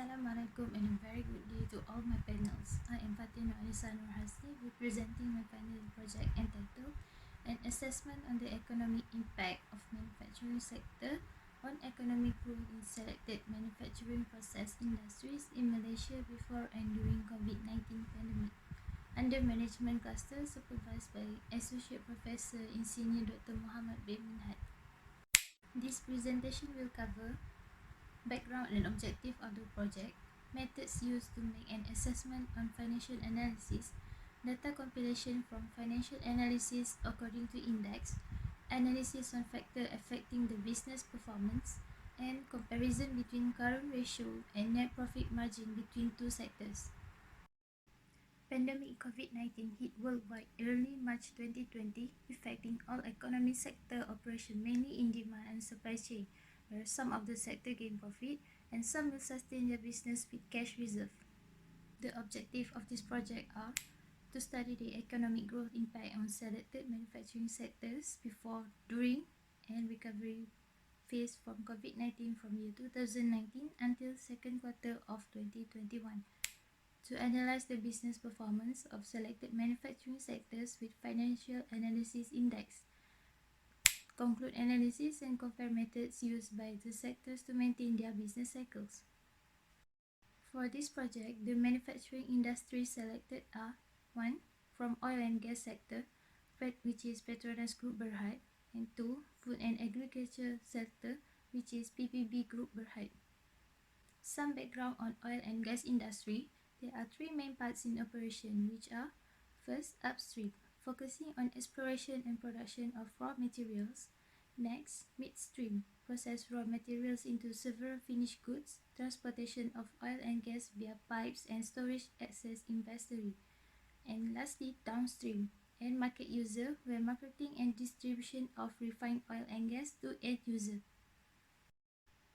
Assalamualaikum and a very good day to all my panels. I am Fatina Anisa Nur Hasni, representing my panel project entitled An Assessment on the Economic Impact of Manufacturing Sector on Economic Growth in Selected Manufacturing Process Industries in Malaysia before and during COVID-19 pandemic. Under Management Cluster, supervised by Associate Professor Insinyur Dr. Muhammad bin Minhad. This presentation will cover background and objective of the project, methods used to make an assessment on financial analysis, data compilation from financial analysis according to index, analysis on factors affecting the business performance, and comparison between current ratio and net profit margin between two sectors. Pandemic COVID-19 hit worldwide early March 2020, affecting all economic sector operation mainly in demand and supply chain, where some of the sector gain profit and some will sustain their business with cash reserve. The objective of this project are to study the economic growth impact on selected manufacturing sectors before, during, and recovery phase from COVID-19 from year 2019 until second quarter of 2021. To analyze the business performance of selected manufacturing sectors with financial analysis index, conclude analysis and compare methods used by the sectors to maintain their business cycles. For this project, the manufacturing industry selected are 1. From oil and gas sector, which is Petronas Group Berhad, and 2. Food and agriculture sector, which is PPB Group Berhad. Some background on oil and gas industry. There are three main parts in operation, which are: first, upstream, focusing on exploration and production of raw materials. Next, midstream, process raw materials into several finished goods, transportation of oil and gas via pipes and storage access inventory. And lastly, downstream, end market user, where marketing and distribution of refined oil and gas to end user.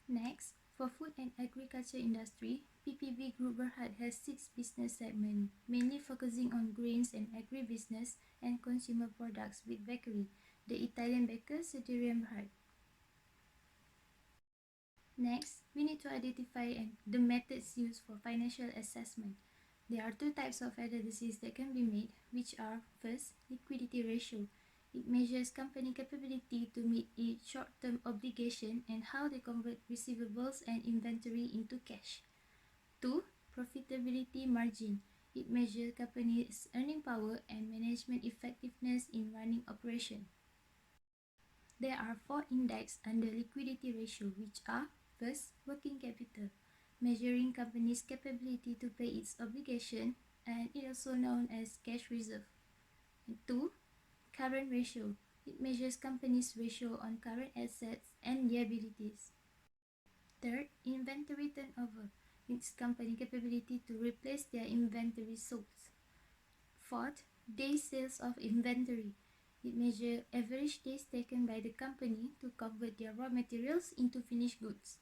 Next, for food and agriculture industry, PPB Group Berhad has 6 business segments, mainly focusing on grains and agribusiness and consumer products with bakery, the Italian baker Sudirian Berhad. Next, we need to identify the methods used for financial assessment. There are 2 types of analysis that can be made, which are: first, liquidity ratio. It measures company capability to meet its short-term obligation and how they convert receivables and inventory into cash. 2. Profitability margin. It measures company's earning power and management effectiveness in running operation. There are 4 index under liquidity ratio, which are: first, working capital, measuring company's capability to pay its obligation, and it is also known as cash reserve. And 2. Current ratio. It measures company's ratio on current assets and liabilities. Third, inventory turnover. It's company capability to replace their inventory sold. Fourth, day sales of inventory. It measures average days taken by the company to convert their raw materials into finished goods.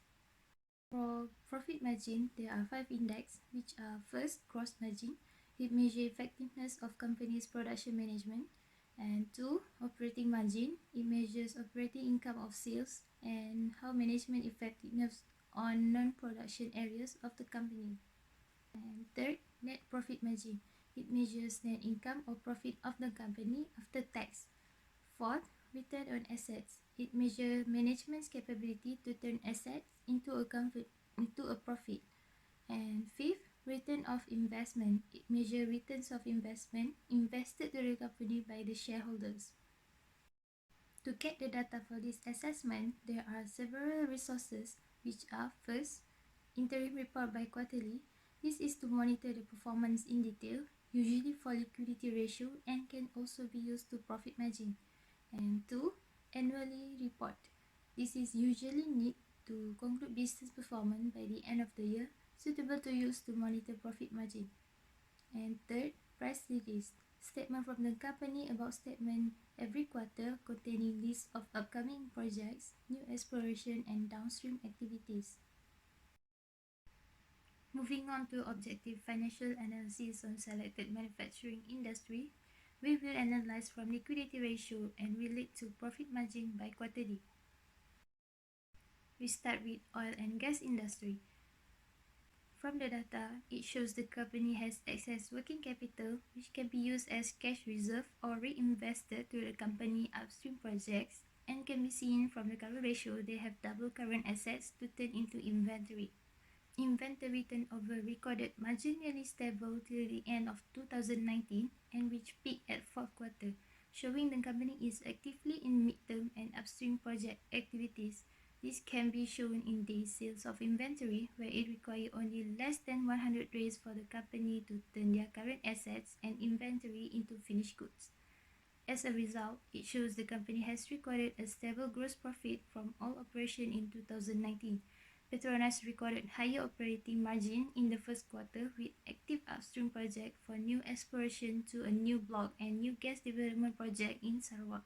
For profit margin, there are 5 index, which are: first, gross margin. It measures effectiveness of company's production management. And 2, operating margin. It measures operating income of sales and how management effectiveness on non-production areas of the company. And 3rd, net profit margin. It measures net income or profit of the company after tax. 4th, return on assets. It measures management's capability to turn assets into a profit. And 5th, return of investment. It measures returns of investment invested to the company by the shareholders. To get the data for this assessment, there are several resources, which are: first, interim report by quarterly. This is to monitor the performance in detail, usually for liquidity ratio, and can also be used to profit margin. And 2, annually report. This is usually need to conclude business performance by the end of the year, suitable to use to monitor profit margin. And 3rd, press release. Statement from the company about statement every quarter containing list of upcoming projects, new exploration and downstream activities. Moving on to objective financial analysis on selected manufacturing industry, we will analyze from liquidity ratio and relate to profit margin by quarterly. We start with oil and gas industry. From the data, it shows the company has excess working capital which can be used as cash reserve or reinvested to the company upstream projects, and can be seen from the current ratio they have double current assets to turn into inventory. Inventory turnover recorded marginally stable till the end of 2019 and which peaked at fourth quarter, showing the company is actively in midterm and upstream project activities. This can be shown in days sales of inventory, where it requires only less than 100 days for the company to turn their current assets and inventory into finished goods. As a result, it shows the company has recorded a stable gross profit from all operations in 2019. Petronas recorded higher operating margin in the first quarter with active upstream project for new exploration to a new block and new gas development project in Sarawak.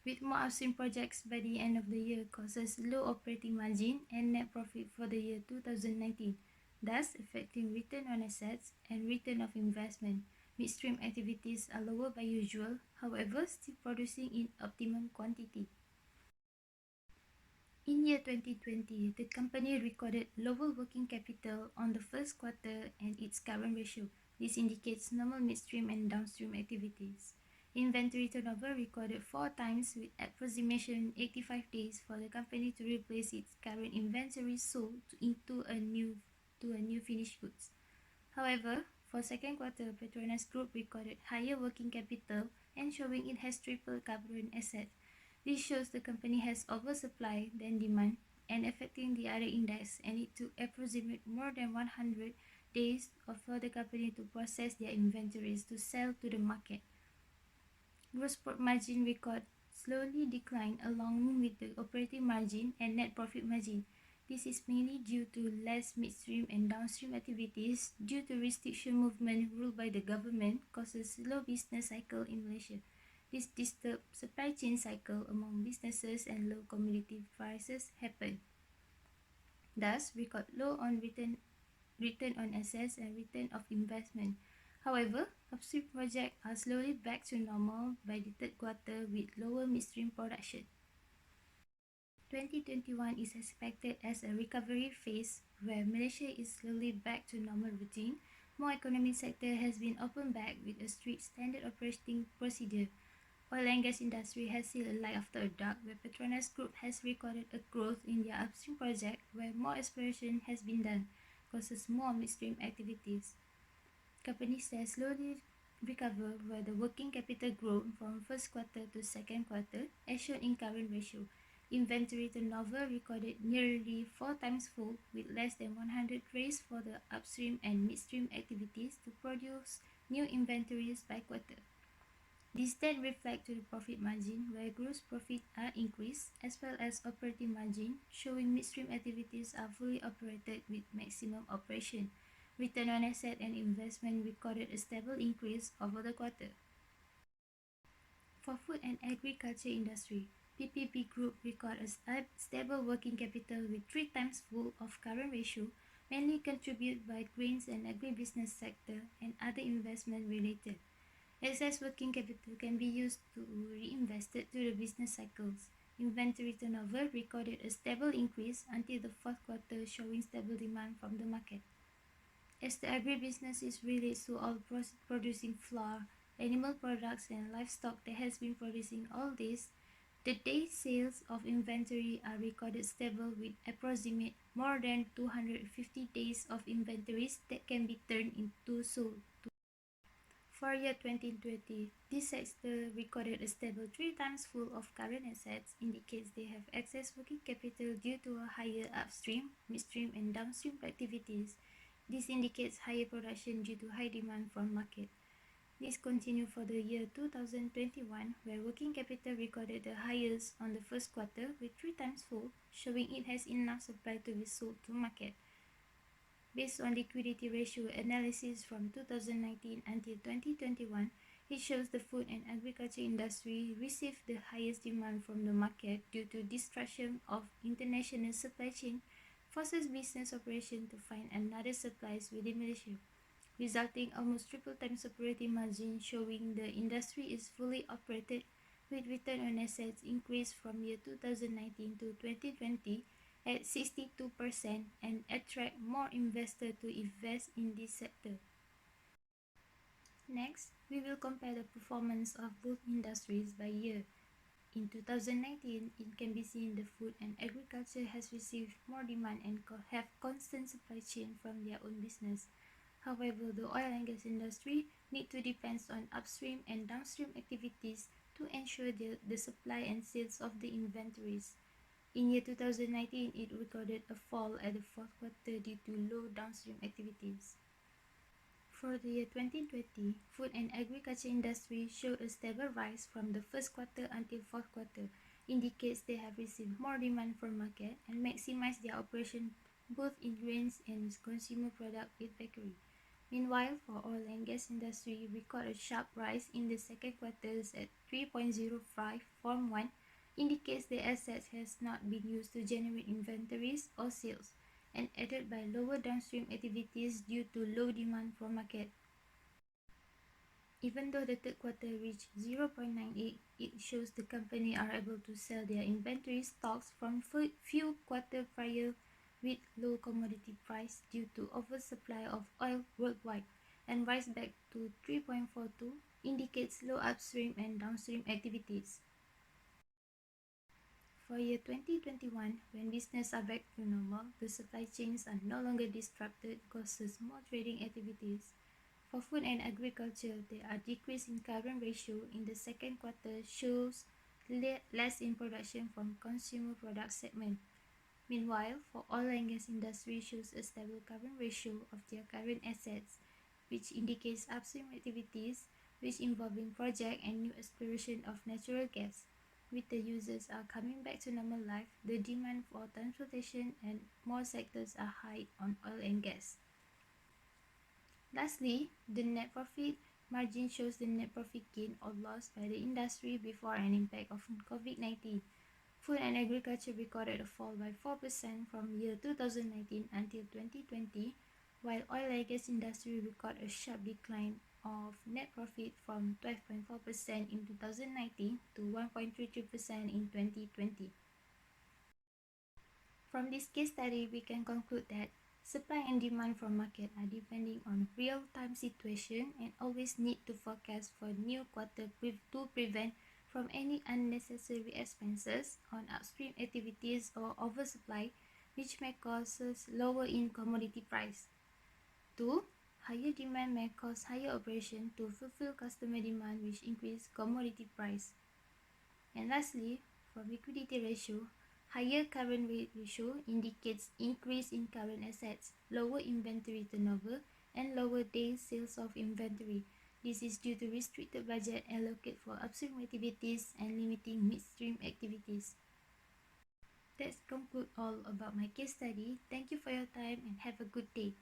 With more upstream projects by the end of the year causes low operating margin and net profit for the year 2019, thus affecting return on assets and return of investment. Midstream activities are lower by usual, however still producing in optimum quantity. In year 2020, the company recorded lower working capital on the first quarter and its current ratio. This indicates normal midstream and downstream activities. Inventory turnover recorded 4 times with approximation 85 days for the company to replace its current inventory sold into a new finished goods. However, for second quarter, Petronas Group recorded higher working capital and showing it has triple current assets. This shows the company has oversupply than demand and affecting the other index, and it took approximately more than 100 days for the company to process their inventories to sell to the market. Gross profit margin record slowly declined along with the operating margin and net profit margin. This is mainly due to less midstream and downstream activities due to restriction movement ruled by the government causes slow business cycle in Malaysia. This disturbed supply chain cycle among businesses and low commodity prices happen. Thus, record low on return on assets and return of investment. However, upstream projects are slowly back to normal by the third quarter with lower midstream production. 2021 is expected as a recovery phase where Malaysia is slowly back to normal routine. More economic sector has been opened back with a strict standard operating procedure. Oil and gas industry has seen a light after a dark, where Petronas Group has recorded a growth in their upstream project where more exploration has been done, causes more midstream activities. Companies that slowly recover where the working capital grew from first quarter to second quarter as shown in current ratio. Inventory turnover recorded nearly 4 times full with less than 100 days for the upstream and midstream activities to produce new inventories by quarter. This then reflects to the profit margin where gross profit are increased as well as operating margin showing midstream activities are fully operated with maximum operation. Return on asset and investment recorded a stable increase over the quarter. For food and agriculture industry, PPB Group recorded a stable working capital with 3 times full of current ratio, mainly contributed by grains and agribusiness sector and other investment related. Excess working capital can be used to reinvest it to the business cycles. Inventory turnover recorded a stable increase until the fourth quarter, showing stable demand from the market. As the agribusiness is related to all producing flour, animal products and livestock that has been producing all this, the day sales of inventory are recorded stable with approximate more than 250 days of inventories that can be turned into sold. For year 2020, this sector recorded a stable 3 times full of current assets, indicates they have excess working capital due to a higher upstream, midstream and downstream activities. This indicates higher production due to high demand from market. This continued for the year 2021, where working capital recorded the highest on the first quarter with 3 times full, showing it has enough supply to be sold to market. Based on liquidity ratio analysis from 2019 until 2021, it shows the food and agriculture industry received the highest demand from the market due to disruption of international supply chain, forces business operation to find another supplies within Malaysia, resulting almost triple times operating margin, showing the industry is fully operated with return on assets increased from year 2019 to 2020 at 62% and attract more investors to invest in this sector. Next, we will compare the performance of both industries by year. In 2019, it can be seen the food and agriculture has received more demand and have constant supply chain from their own business. However, the oil and gas industry need to depend on upstream and downstream activities to ensure the supply and sales of the inventories. In year 2019, it recorded a fall at the fourth quarter due to low downstream activities. For the year 2020, food and agriculture industry showed a stable rise from the first quarter until fourth quarter, indicates they have received more demand from market and maximized their operation both in grains and consumer product with bakery. Meanwhile, for oil and gas industry, record a sharp rise in the second quarters at 3.05 from 1, indicates the assets has not been used to generate inventories or sales, and aided by lower downstream activities due to low demand from market. Even though the third quarter reached 0.98, it shows the company are able to sell their inventory stocks from few quarters prior with low commodity price due to oversupply of oil worldwide, and rise back to 3.42 indicates low upstream and downstream activities. For year 2021, when business are back to normal, the supply chains are no longer disrupted, causes more trading activities. For food and agriculture, there are decrease in current ratio in the second quarter shows less in production from consumer product segment. Meanwhile, for oil and gas industry shows a stable current ratio of their current assets, which indicates upstream activities which involving project and new exploration of natural gas. With the users are coming back to normal life, the demand for transportation and more sectors are high on oil and gas. Lastly, the net profit margin shows the net profit gain or loss by the industry before an impact of COVID-19. Food and agriculture recorded a fall by 4% from year 2019 until 2020, while oil and gas industry recorded a sharp decline of net profit from 12.4% in 2019 to 1.33% in 2020. From this case study, we can conclude that supply and demand from market are depending on real-time situation and always need to forecast for new quarter to prevent from any unnecessary expenses on upstream activities or oversupply, which may cause lower in commodity price. 2. Higher demand may cause higher operation to fulfill customer demand, which increase commodity price. And lastly, for liquidity ratio, higher current ratio indicates increase in current assets, lower inventory turnover, and lower days sales of inventory. This is due to restricted budget allocated for upstream activities and limiting midstream activities. That concludes all about my case study. Thank you for your time and have a good day.